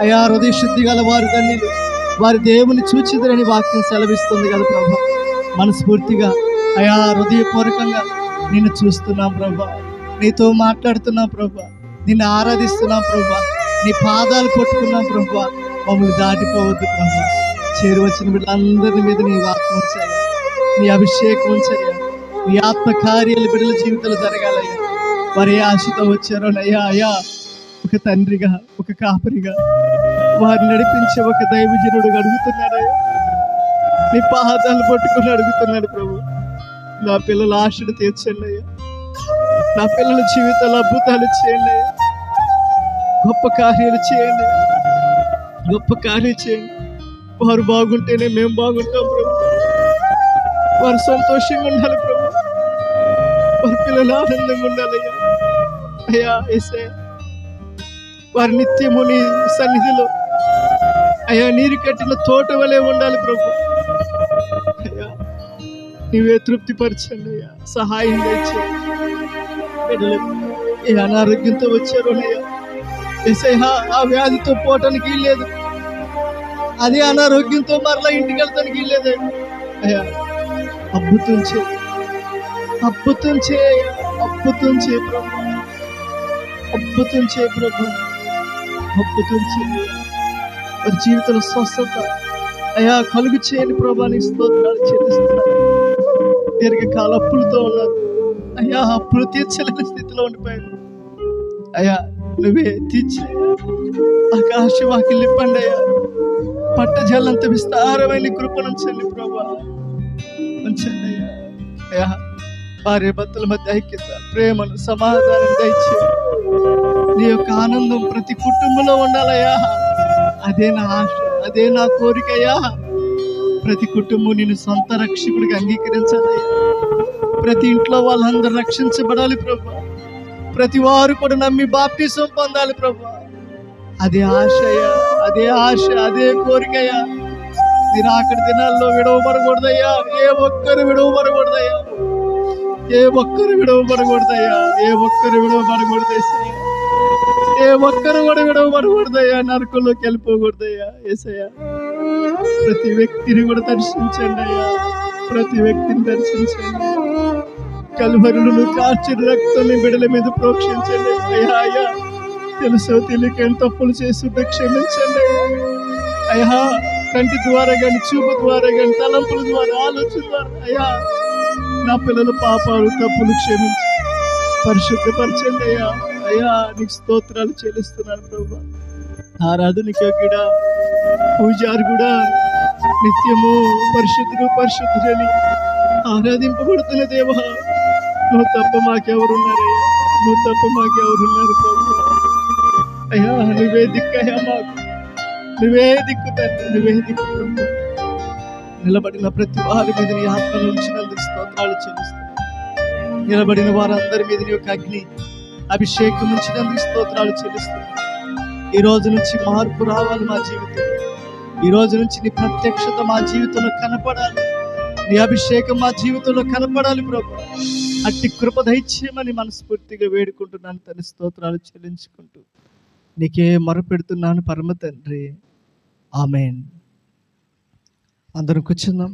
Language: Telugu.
అయా హృదయ శుద్ధి గల వారు ధన్యులు, వారి దేవుని చూచిదరని వాక్యం సెలవిస్తుంది కదా ప్రభా. మనస్ఫూర్తిగా అయా హృదయపూర్వకంగా నిన్ను చూస్తున్నాం ప్రభా, నీతో మాట్లాడుతున్నాం ప్రభా, నిన్ను ఆరాధిస్తున్నాం ప్రభా, నీ పాదాలు పట్టుకున్నాం ప్రభా. మమ్మల్ని దాటిపోవద్దు ప్రభా. చేరువచ్చిన బిడ్డలందరి మీద నీ వాక్యం ఉంచాలి, నీ అభిషేకం ఉంచాలి, నీ ఆత్మకార్యాలు బిడ్డల జీవితాలు జరగాలయ్యా. వారు ఏ ఆశతో వచ్చారో అయ్యా, అయ్యా ఒక తండ్రిగా, ఒక కాపరిగా వారిని నడిపించే ఒక దైవజనుడు అడుగుతున్నారయ్యా. నీ పాదాలు పట్టుకుని అడుగుతున్నాడు ప్రభు, నా పిల్లల ఆశను తీర్చండి అయ్యా, నా పిల్లల జీవితాలు అద్భుతాలు చేయండి అయ్యా, గొప్ప కార్యాలు చేయండి, గొప్ప కార్యాలు చేయండి. వారు బాగుంటేనే మేము బాగుంటాం ప్రభు. వారు సంతోషంగా ఉండాలి ప్రభు, వారి పిల్లలు ఆనందంగా ఉండాలయ్యా. అయ్యా యేసయ్యా, వారి నిత్యము నీ సన్నిధిలో అయ్యా నీరు కట్టిన తోట వలె ఉండాలి ప్రభు. అయ్యా నీవే తృప్తిపరచండి అయ్యా, సహాయం దయచేయండి. ఏ అనారోగ్యంతో వచ్చారు అయ్యా యేసయ్యా, ఆ వ్యాధితో పోవటానికి లేదు, అదే అనారోగ్యంతో మరలా ఇంటికి వెళ్తానికి లేదు అయ్యా. అద్భుతం చే, అద్భుతం చే, అద్భుతం చే ప్రభు, అద్భుతం చే ప్రభు, అద్భుతం చే. వారి జీవితంలో స్వస్థత అయ్యా కలుగు చేయని ప్రభాని స్తోత్రాలు చెల్లిస్తున్నారు. దీర్ఘకాల అప్పులతో ఉన్నారు అయ్యా, అప్పులు తీర్చలేని స్థితిలో ఉండిపోయారు అయ్యా, నువ్వే తీర్చి ఆకాశవాకి ఇప్పండి అయ్యా. పట్టజల్లంత విస్తారమైన కృపణించండి ప్రభా, ఉంచండి అయ్యా. అయ్యా భార్య భర్తల మధ్య ఐక్యత, ప్రేమను, సమాధానం దయచే. నీ యొక్క ఆనందం ప్రతి కుటుంబంలో ఉండాలయ్యా. అదే నా ఆశ, అదే నా కోరికయ్యా. ప్రతి కుటుంబం నిన్ను సొంత రక్షకుడికి అంగీకరించాలయ్యా. ప్రతి ఇంట్లో వాళ్ళందరూ రక్షించబడాలి ప్రభా. ప్రతి వారు కూడా నమ్మి బాప్టిజం పొందాలి ప్రభా. అదే ఆశయ్యా, అదే ఆశ, అదే కోరికయ్యా. మీరు అక్కడి దినాల్లో విడవబడకూడదయ్యా, ఏ ఒక్కరు విడవబడకూడదయ్యా, ఏ ఒక్కరు విడవబడకూడదయ్యా, ఏ ఒక్కరు విడవబడకూడదయ్యా, ఏ ఒక్కరు కూడా విడవబడకూడదయ్యా, నరకంలోకి వెళ్ళిపోకూడదయ్యా. యేసయ్యా ప్రతి వ్యక్తిని కూడా దర్శించండి అయ్యా, ప్రతి వ్యక్తిని దర్శించండి. కల్వరులను కార్చిన రక్తాన్ని బిడల మీద ప్రోక్షించండి అయ్యా. అయ్యా తెలుసో తెలియక ఎంత తప్పులు చేస్తుంటే క్షమించండి అయ్యా. కంటి ద్వారా కానీ, చూపు ద్వారా కానీ, తలంపుల ద్వారా, ఆలోచన ద్వారా అయ్యా నా పిల్లల పాపాలు తప్పులు క్షమించి పరిశుద్ధపరచండి అయ్యా. అయ్యా నీకు స్తోత్రాలు చెల్లిస్తున్నాను ప్రభు. ఆరాధనకి యోగ్యుడా, పూజారి కూడా నిత్యము పరిశుద్ధుడు పరిశుద్ధుడని ఆరాధింపబడుతున్న దేవా, నువ్వు తప్ప మాకెవరున్నారయ్యా, నువ్వు తప్ప మాకెవరున్నారు ప్రభు. అయ్యా నువ్వే దిక్కయ్యా, మాకు నువ్వే దిక్కు తండ్రి, నువ్వే దిక్కు ప్రభు. నిలబడిన ప్రతి వారి మీద నీ ఆత్మను ఉంచినందుకు స్తోత్రాలు చెల్లిస్తున్నాను. నిలబడిన వారందరి మీద నీ యొక్క అగ్ని అభిషేకం ఉంచినందుకు స్తోత్రాలు చెల్లిస్తున్నాను. ఈ రోజు నుంచి మార్పు రావాలి మా జీవితం, ఈ రోజు నుంచి నీ ప్రత్యక్షత మా జీవితంలో కనపడాలి, నీ అభిషేకం మా జీవితంలో కనపడాలి ప్రభు. అట్టి కృప దయచేయమని మనస్ఫూర్తిగా వేడుకుంటున్నాను తండ్రి. స్తోత్రాలు చెల్లించుకుంటూ నీకే మొరపెడుతున్నాను పరమ తండ్రి. ఆమేన్. అందరం కూర్చుందాం.